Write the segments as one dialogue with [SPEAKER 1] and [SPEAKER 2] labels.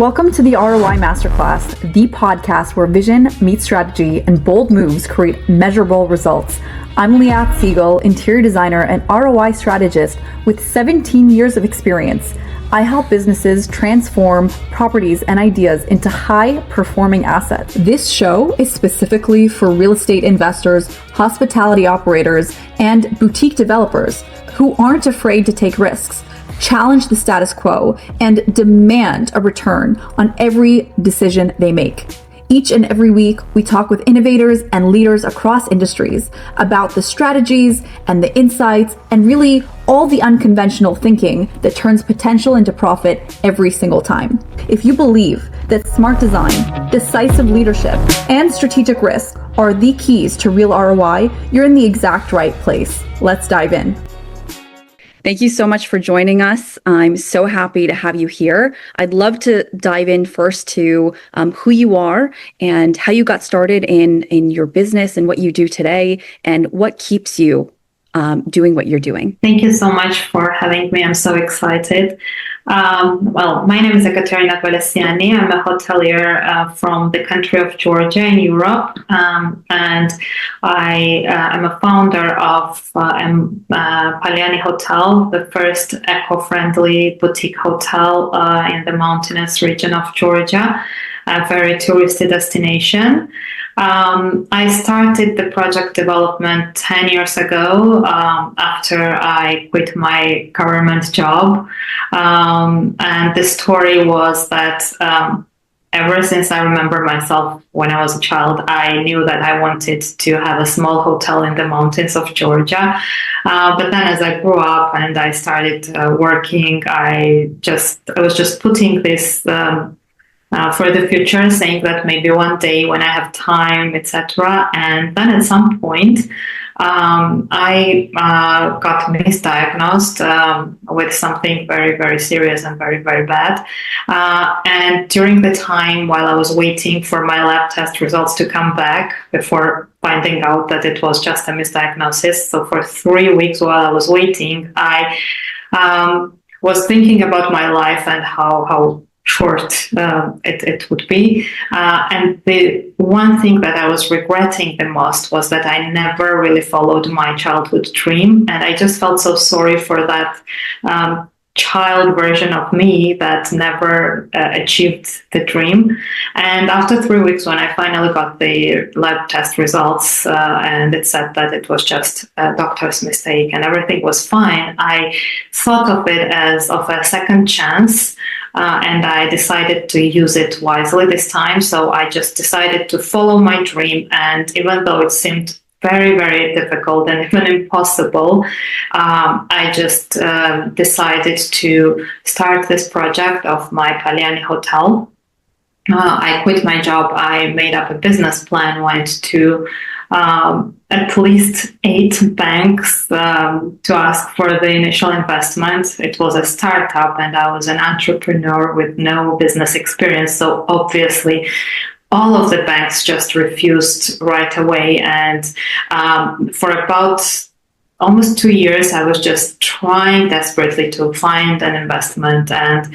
[SPEAKER 1] Welcome to the ROI Masterclass, the podcast where vision meets strategy and bold moves create measurable results. I'm Liat Siegel, interior designer and ROI strategist with 17 years of experience. I help businesses transform properties and ideas into high-performing assets. This show is specifically for real estate investors, hospitality operators, and boutique developers who aren't afraid to take risks, challenge the status quo, and demand a return on every decision they make. Each and every week, we talk with innovators and leaders across industries about the strategies and the insights and really all the unconventional thinking that turns potential into profit every single time. If you believe that smart design, decisive leadership, and strategic risk are the keys to real ROI, you're in the exact right place. Let's dive in. Thank you so much for joining us. I'm so happy to have you here. I'd love to dive in first to who you are and how you got started in your business and what you do today and what keeps you doing what you're doing.
[SPEAKER 2] Thank you so much for having me. I'm so excited. My name is Ekaterina. I'm a hotelier from the country of Georgia in Europe, and I am a founder of Panini Hotel, the first eco-friendly boutique hotel in the mountainous region of Georgia, a very touristy destination. I started the project development 10 years ago after I quit my government job. And the story was that ever since I remember myself when I was a child, I knew that I wanted to have a small hotel in the mountains of Georgia. But then as I grew up and I started working, I was just putting this for the future, saying that maybe one day when I have time, etc. And then at some point, I got misdiagnosed with something very, very serious and very, very bad. And during the time while I was waiting for my lab test results to come back before finding out that it was just a misdiagnosis, so for 3 weeks while I was waiting, I was thinking about my life and how short it would be. And the one thing that I was regretting the most was that I never really followed my childhood dream. And I just felt so sorry for that child version of me that never achieved the dream. And after 3 weeks, when I finally got the lab test results and it said that it was just a doctor's mistake and everything was fine, I thought of it as of a second chance. And I decided to use it wisely this time. So I just decided to follow my dream. And even though it seemed very, very difficult and even impossible, I just decided to start this project of my Panini Hotel. I quit my job. I made up a business plan, went to at least 8 banks to ask for the initial investment. It was a startup and I was an entrepreneur with no business experience. So obviously all of the banks just refused right away. And for about almost 2 years, I was just trying desperately to find an investment. And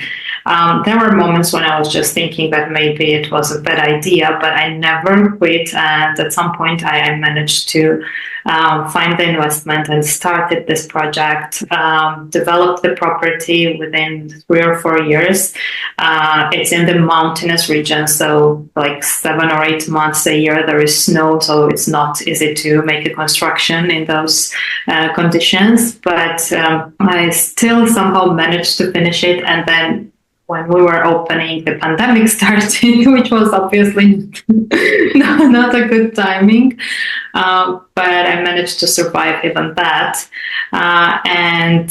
[SPEAKER 2] there were moments when I was just thinking that maybe it was a bad idea, but I never quit. And at some point, I managed to find the investment and started this project, developed the property within 3 or 4 years. It's in the mountainous region, so like 7 or 8 months a year there is snow, so it's not easy to make a construction in those conditions. But I still somehow managed to finish it, and then when we were opening, the pandemic started, which was obviously not a good timing. But I managed to survive even that. And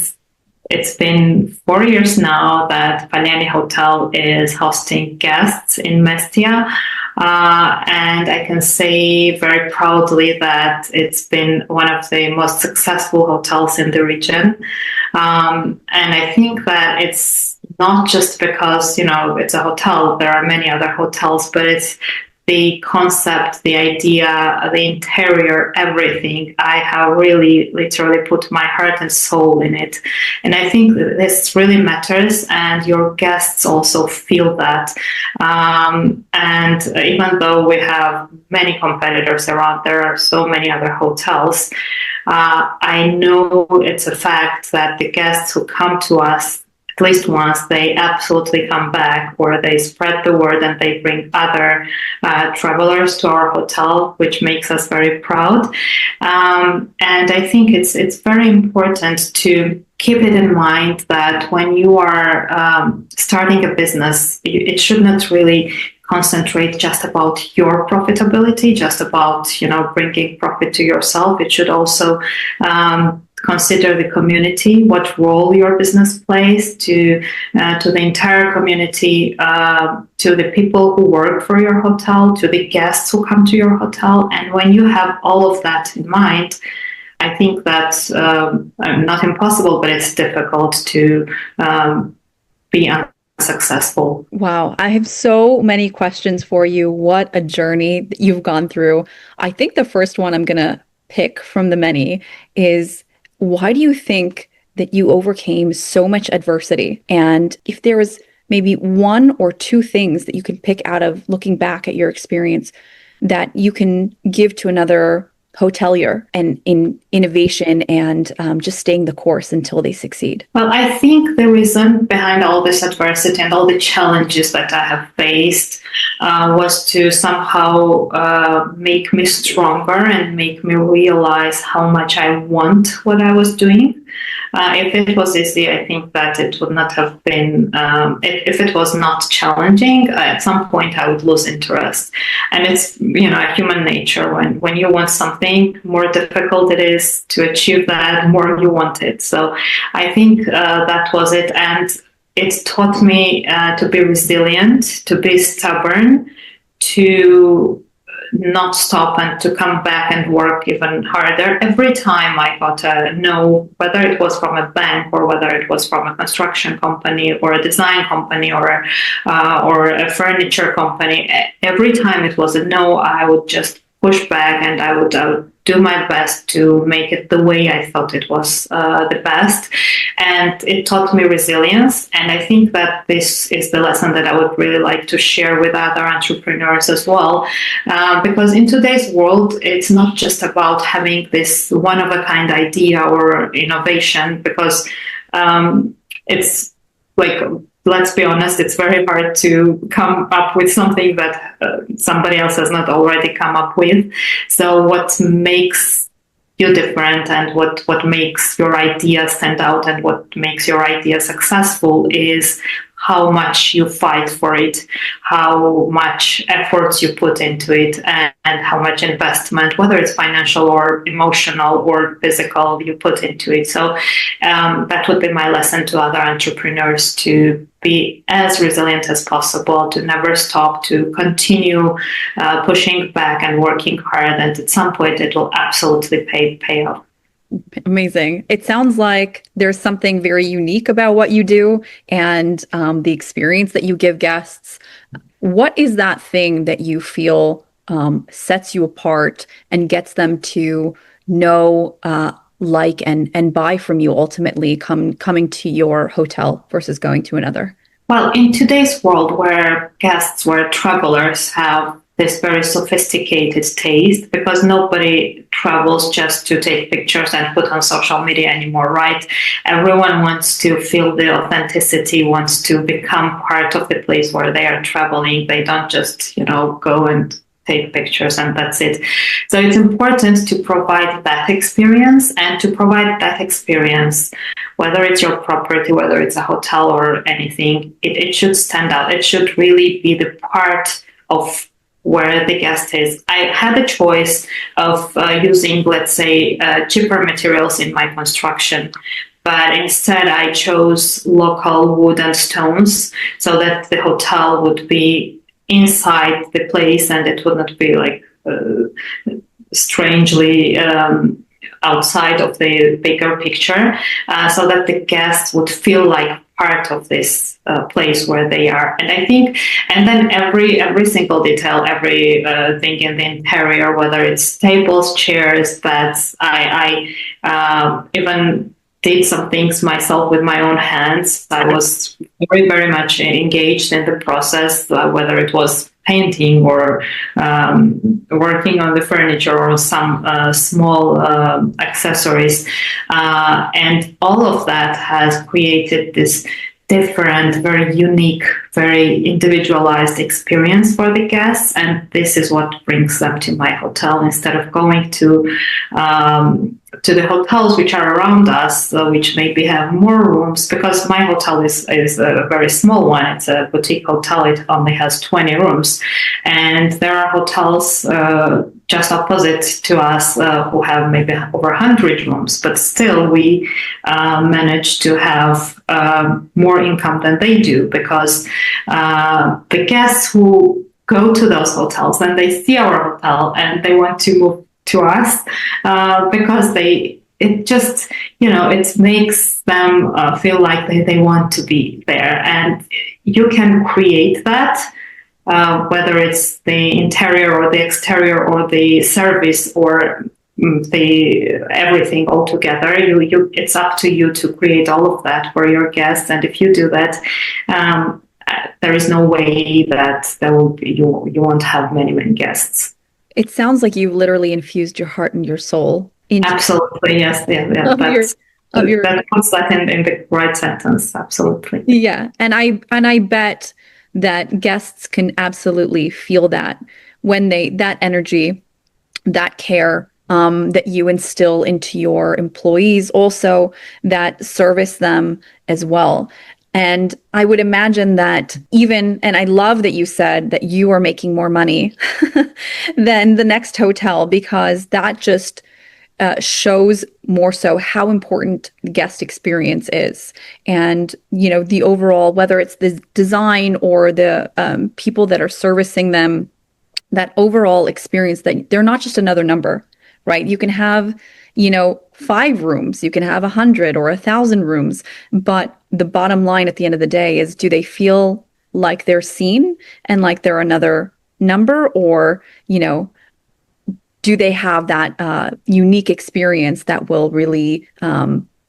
[SPEAKER 2] it's been 4 years now that Panini Hotel is hosting guests in Mestia. And I can say very proudly that it's been one of the most successful hotels in the region. And I think that it's not just because, it's a hotel. There are many other hotels, but it's the concept, the idea, the interior, everything. I have really literally put my heart and soul in it. And I think this really matters, and your guests also feel that. And even though we have many competitors around, there are so many other hotels. I know it's a fact that the guests who come to us at least once, they absolutely come back, or they spread the word and they bring other travelers to our hotel, which makes us very proud. And I think it's very important to keep it in mind that when you are starting a business, it should not really concentrate just about your profitability, just about bringing profit to yourself. It should also consider the community, what role your business plays to the entire community, to the people who work for your hotel, to the guests who come to your hotel. And when you have all of that in mind, I think that's not impossible, but it's difficult to be successful.
[SPEAKER 1] Wow, I have so many questions for you. What a journey that you've gone through. I think the first one I'm going to pick from the many is, why do you think that you overcame so much adversity? And if there was maybe one or two things that you can pick out of looking back at your experience that you can give to another hotelier and in innovation and just staying the course until they succeed?
[SPEAKER 2] Well, I think the reason behind all this adversity and all the challenges that I have faced was to somehow make me stronger and make me realize how much I want what I was doing. If it was easy, I think that it would not have been, if it was not challenging, at some point I would lose interest. And it's, human nature. When you want something, more difficult it is to achieve that, more you want it. So I think that was it. And it taught me to be resilient, to be stubborn, to not stop and to come back and work even harder. Every time I got a no, whether it was from a bank or whether it was from a construction company or a design company or a furniture company, every time it was a no, I would just push back and I would do my best to make it the way I thought it was the best. And it taught me resilience. And I think that this is the lesson that I would really like to share with other entrepreneurs as well. Because in today's world, it's not just about having this one-of-a-kind idea or innovation, because it's like, let's be honest, it's very hard to come up with something that somebody else has not already come up with. So what makes you different and what makes your idea stand out and what makes your idea successful is how much you fight for it, how much efforts you put into it, and how much investment, whether it's financial or emotional or physical, you put into it. So that would be my lesson to other entrepreneurs, to be as resilient as possible, to never stop, to continue pushing back and working hard. And at some point, it will absolutely pay off.
[SPEAKER 1] Amazing. It sounds like there's something very unique about what you do and the experience that you give guests. What is that thing that you feel sets you apart and gets them to know, like, and buy from you ultimately coming to your hotel versus going to another?
[SPEAKER 2] Well, in today's world where travelers have this very sophisticated taste, because nobody travels just to take pictures and put on social media anymore, right? Everyone wants to feel the authenticity, wants to become part of the place where they are traveling. They don't just, go and take pictures and that's it. So it's important to provide that experience, and to provide that experience, whether it's your property, whether it's a hotel or anything, it should stand out. It should really be the part of where the guest is. I had a choice of using, let's say, cheaper materials in my construction, but instead I chose local wood and stones so that the hotel would be inside the place and it would not be like strangely outside of the bigger picture, so that the guests would feel like part of this place where they are. And I think, and then every single detail, every thing in the interior, whether it's tables, chairs, beds, I even did some things myself with my own hands. I was very, very much engaged in the process, whether it was painting or working on the furniture or some small accessories. And all of that has created this different, very unique, very individualized experience for the guests. And this is what brings them to my hotel instead of going to the hotels which are around us, which maybe have more rooms, because my hotel is a very small one. It's a boutique hotel. It only has 20 rooms. And there are hotels just opposite to us who have maybe over 100 rooms, but still we manage to have more income than they do, because the guests who go to those hotels, then they see our hotel and they want to move to us because it just, it makes them feel like they want to be there. And you can create that, whether it's the interior or the exterior or the service or the everything all together. It's up to you to create all of that for your guests. And if you do that, there is no way that you won't have many guests.
[SPEAKER 1] It sounds like you literally infused your heart and your soul into
[SPEAKER 2] absolutely, yes, yeah. That puts that in the right sentence. Absolutely,
[SPEAKER 1] yeah. And I bet that guests can absolutely feel that when that energy, that care that you instill into your employees, also that service them as well. And I would imagine that and I love that you said that you are making more money than the next hotel, because that just shows more so how important the guest experience is. And, the overall, whether it's the design or the people that are servicing them, that overall experience, that they're not just another number, right? You can have, 5 rooms, you can have 100 or 1,000 rooms, but the bottom line at the end of the day is, do they feel like they're seen and like they're another number, or, do they have that unique experience that will really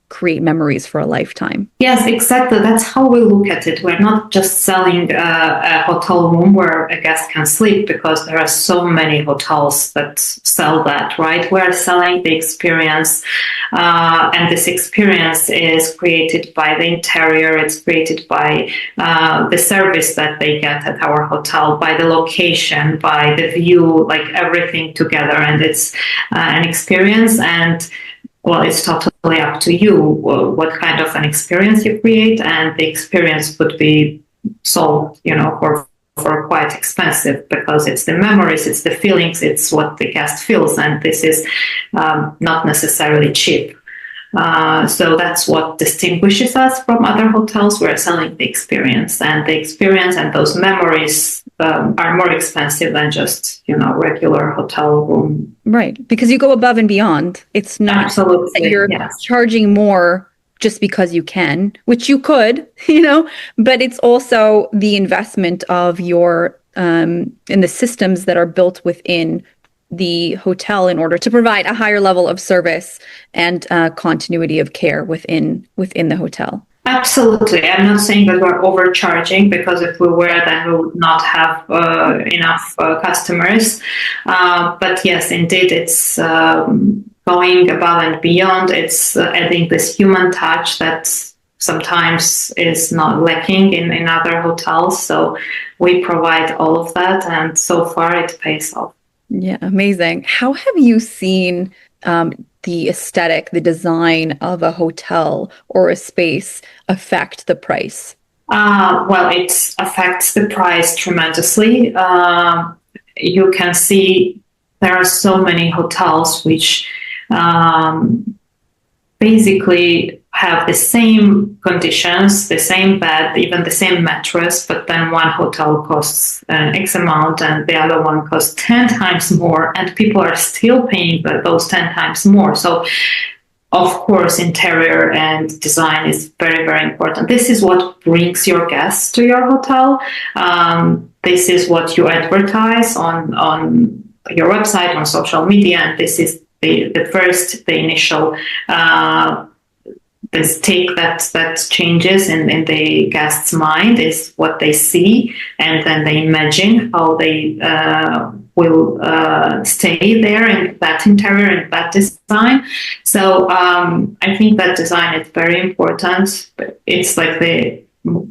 [SPEAKER 1] create memories for a lifetime?
[SPEAKER 2] Yes, exactly. That's how we look at it. We're not just selling a hotel room where a guest can sleep, because there are so many hotels that sell that, right? We're selling the experience, and this experience is created by the interior. It's created by the service that they get at our hotel, by the location, by the view, like everything together. And it's an experience. And well, it's totally up to you what kind of an experience you create, and the experience could be sold, for quite expensive, because it's the memories, it's the feelings, it's what the guest feels, and this is not necessarily cheap. So that's what distinguishes us from other hotels. We're selling the experience, and those memories are more expensive than just, regular hotel room.
[SPEAKER 1] Right. Because you go above and beyond. It's not
[SPEAKER 2] absolutely
[SPEAKER 1] that you're charging more just because you can, which you could, but it's also the investment of your in the systems that are built within the hotel in order to provide a higher level of service and continuity of care within the hotel.
[SPEAKER 2] Absolutely. I'm not saying that we're overcharging, because if we were, then we would not have enough customers. But yes, indeed, it's going above and beyond. It's adding this human touch that sometimes is not lacking in other hotels. So we provide all of that, and so far it pays off.
[SPEAKER 1] Yeah, amazing. How have you seen the aesthetic, the design of a hotel or a space affect the price?
[SPEAKER 2] Well, it affects the price tremendously. You can see there are so many hotels which basically have the same conditions, the same bed, even the same mattress, but then one hotel costs X amount and the other one costs 10 times more, and people are still paying those 10 times more. So Of course, interior and design is very, very important. This is what brings your guests to your hotel. This is what you advertise on your website, on social media, and this is the initial this take that changes in the guest's mind is what they see, and then they imagine how they will stay there in that interior and that design. So I think that design is very important. It's like the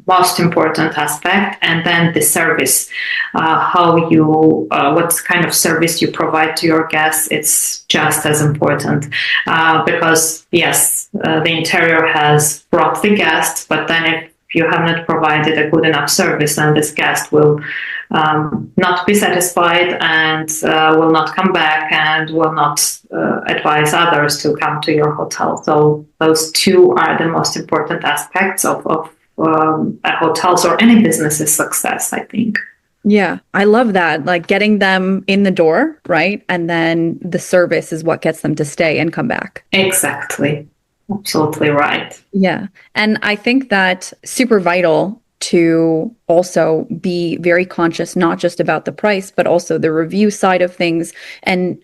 [SPEAKER 2] most important aspect, and then the service, how you what kind of service you provide to your guests, it's just as important, because yes, the interior has brought the guest, but then if you have not provided a good enough service, then this guest will not be satisfied and will not come back and will not advise others to come to your hotel. So those two are the most important aspects of a hotel's or any business's success, I think.
[SPEAKER 1] Yeah, I love that. Like getting them in the door, right? And then the service is what gets them to stay and come back.
[SPEAKER 2] Exactly. Absolutely right.
[SPEAKER 1] Yeah. And I think that super vital to also be very conscious, not just about the price, but also the review side of things. And,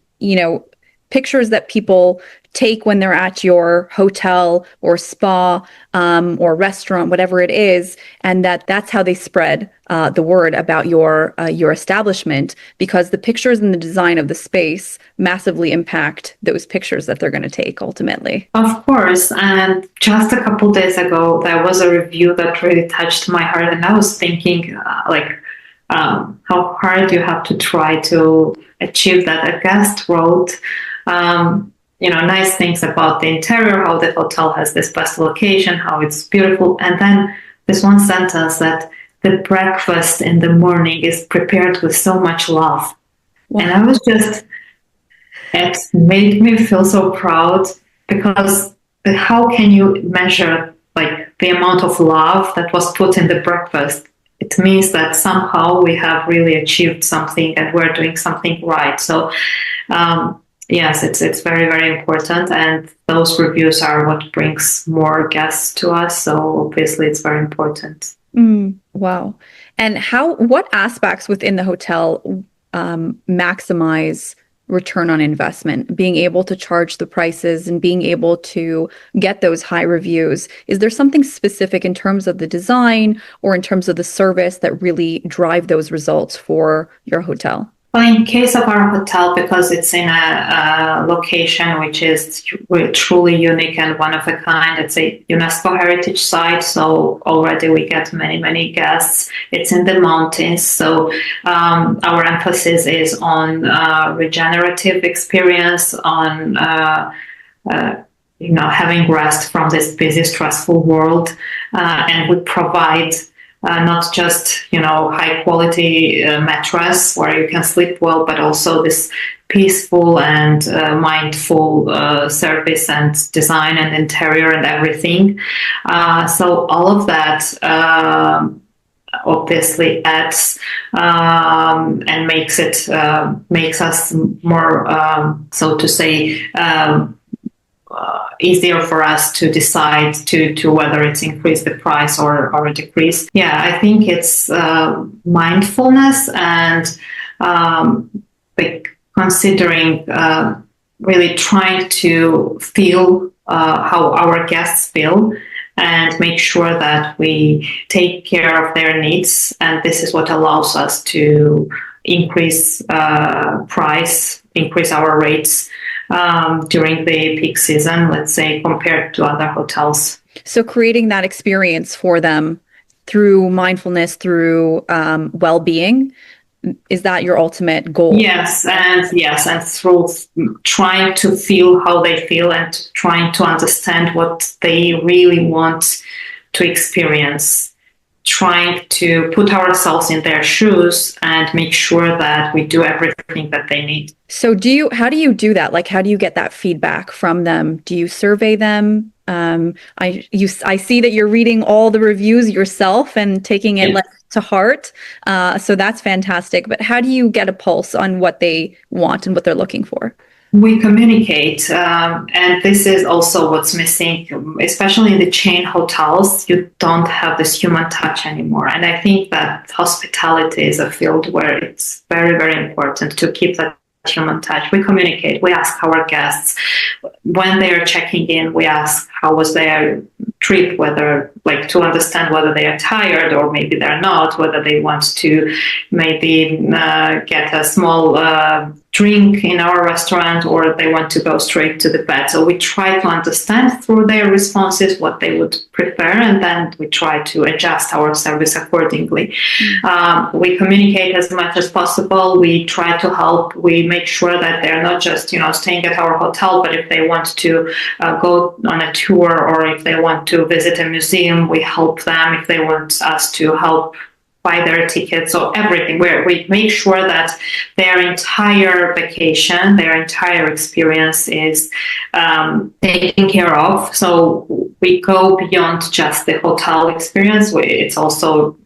[SPEAKER 1] pictures that people take when they're at your hotel or spa or restaurant, whatever it is, and that's how they spread the word about your establishment, because the pictures and the design of the space massively impact those pictures that they're going to take ultimately.
[SPEAKER 2] Of course. And just a couple days ago, there was a review that really touched my heart, and I was thinking how hard you have to try to achieve that. A guest wrote nice things about the interior, how the hotel has this best location, how it's beautiful. And then this one sentence that the breakfast in the morning is prepared with so much love. Wow. And I was it made me feel so proud, because how can you measure like the amount of love that was put in the breakfast? It means that somehow we have really achieved something and we're doing something right. So, yes, it's very, very important, and those reviews are what brings more guests to us. So obviously, it's very important.
[SPEAKER 1] Wow! And what aspects within the hotel maximize return on investment? Being able to charge the prices and being able to get those high reviews. Is there something specific in terms of the design or in terms of the service that really drive those results for your hotel?
[SPEAKER 2] Well, in case of our hotel, because it's in a location which is truly unique and one of a kind, it's a UNESCO heritage site. So already we get many, many guests. It's in the mountains. So our emphasis is on regenerative experience, on having rest from this busy, stressful world, and we provide not just high quality mattress where you can sleep well, but also this peaceful and mindful service and design and interior and everything. So all of that obviously adds and makes us more, so to say, easier for us to decide to whether it's increase the price or a decrease. Yeah, I think it's mindfulness and considering really trying to feel how our guests feel and make sure that we take care of their needs. And this is what allows us to increase price, increase our rates during the peak season, let's say, compared to other hotels.
[SPEAKER 1] So creating that experience for them through mindfulness, through well-being, is that your ultimate goal?
[SPEAKER 2] Yes, and through trying to feel how they feel and trying to understand what they really want to experience. Trying to put ourselves in their shoes and make sure that we do everything that they need.
[SPEAKER 1] So how do you do that? Like, how do you get that feedback from them? Do you survey them? I see that you're reading all the reviews yourself and taking it to heart. So that's fantastic. But how do you get a pulse on what they want and what they're looking for?
[SPEAKER 2] We communicate, and this is also what's missing, especially in the chain hotels. You don't have this human touch anymore. And I think that hospitality is a field where it's very, very important to keep that human touch. We communicate. We ask our guests when they are checking in. We ask how was their trip, whether like to understand whether they are tired or maybe they're not, whether they want to maybe get a small drink in our restaurant or they want to go straight to the bed. So we try to understand through their responses what they would prefer, and then we try to adjust our service accordingly. We communicate as much as possible. We try to help. We make sure that they're not just staying at our hotel, but if they want to go on a tour or if they want to visit a museum, we help them. If they want us to help buy their tickets, so everything, where we make sure that their entire vacation, their entire experience is taken care of. So we go beyond just the hotel experience. It's also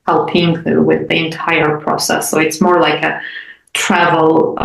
[SPEAKER 2] helping with the entire process. So it's more like a travel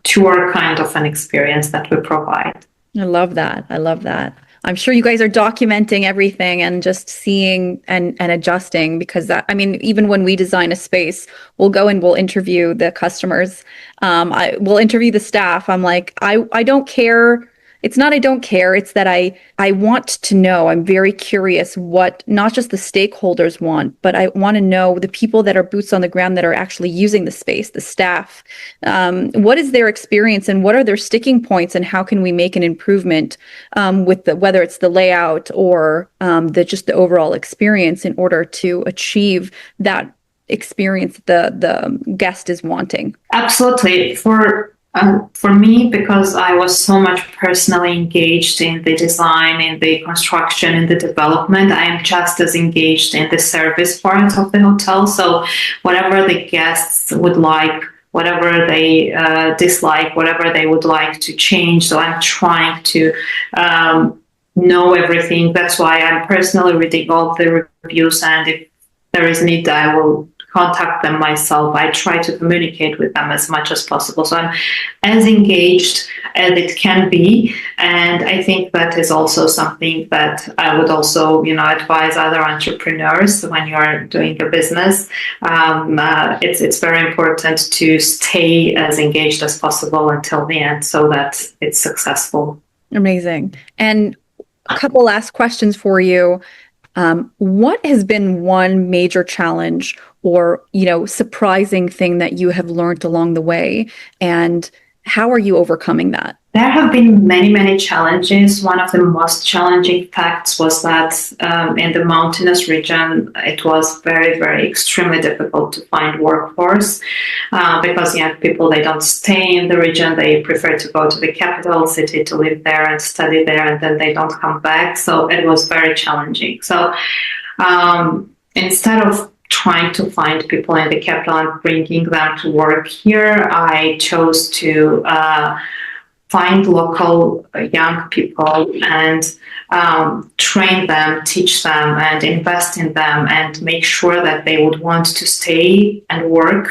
[SPEAKER 2] tour kind of an experience that we provide.
[SPEAKER 1] I love that. I love that. I'm sure you guys are documenting everything and just seeing and adjusting, because that, I mean, even when we design a space, we'll go and we'll interview the customers. We'll interview the staff. I'm like, I don't care. It's not I don't care. It's that I want to know. I'm very curious what not just the stakeholders want, but I want to know the people that are boots on the ground that are actually using the space, the staff. What is their experience and what are their sticking points, and how can we make an improvement with whether it's the layout or just the overall experience in order to achieve that experience the guest is wanting.
[SPEAKER 2] Absolutely. For me, because I was so much personally engaged in the design, in the construction, in the development, I am just as engaged in the service part of the hotel. So whatever the guests would like, whatever they dislike, whatever they would like to change. So I'm trying to know everything. That's why I'm personally reading all the reviews, and if there is need, I will contact them myself. I try to communicate with them as much as possible. So I'm as engaged as it can be. And I think that is also something that I would also, advise other entrepreneurs when you are doing a business. It's very important to stay as engaged as possible until the end so that it's successful.
[SPEAKER 1] Amazing. And a couple last questions for you. What has been one major challenge or, surprising thing that you have learned along the way, and how are you overcoming that?
[SPEAKER 2] There have been many, many challenges. One of the most challenging facts was that in the mountainous region, it was very, very extremely difficult to find workforce because young people, they don't stay in the region. They prefer to go to the capital city to live there and study there, and then they don't come back. So it was very challenging. So instead of trying to find people in the capital and bringing them to work here, I chose to find local young people and train them, teach them, and invest in them, and make sure that they would want to stay and work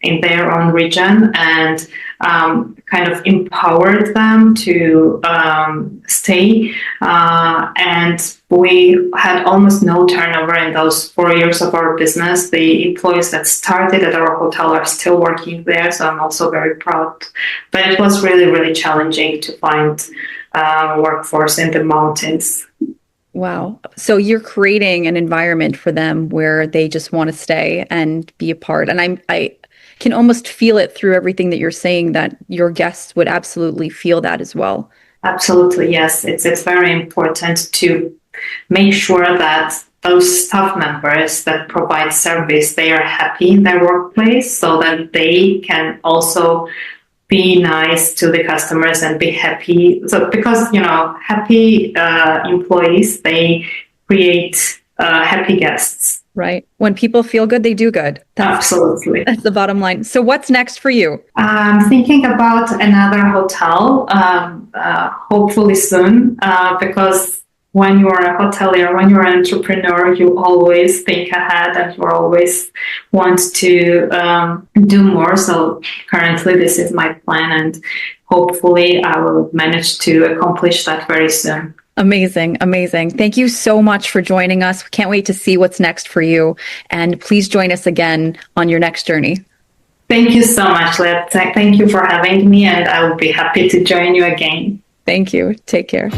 [SPEAKER 2] in their own region, and kind of empowered them to stay. And we had almost no turnover in those 4 years of our business. The employees that started at our hotel are still working there, so I'm also very proud. But it was really, really challenging to find workforce in the mountains.
[SPEAKER 1] Wow. So you're creating an environment for them where they just want to stay and be a part. And I can almost feel it through everything that you're saying, that your guests would absolutely feel that as well.
[SPEAKER 2] Absolutely, yes. It's very important to make sure that those staff members that provide service, they are happy in their workplace, so that they can also be nice to the customers and be happy. So because, happy employees, they create happy guests.
[SPEAKER 1] Right. When people feel good, they do good.
[SPEAKER 2] Absolutely.
[SPEAKER 1] That's the bottom line. So what's next for you?
[SPEAKER 2] I'm thinking about another hotel, hopefully soon, because when you are a hotelier, when you're an entrepreneur, you always think ahead and you always want to do more. So currently this is my plan, and hopefully I will manage to accomplish that very soon.
[SPEAKER 1] Amazing. Amazing. Thank you so much for joining us. We can't wait to see what's next for you. And please join us again on your next journey.
[SPEAKER 2] Thank you so much, Leah. Thank you for having me, and I will be happy to join you again.
[SPEAKER 1] Thank you. Take care.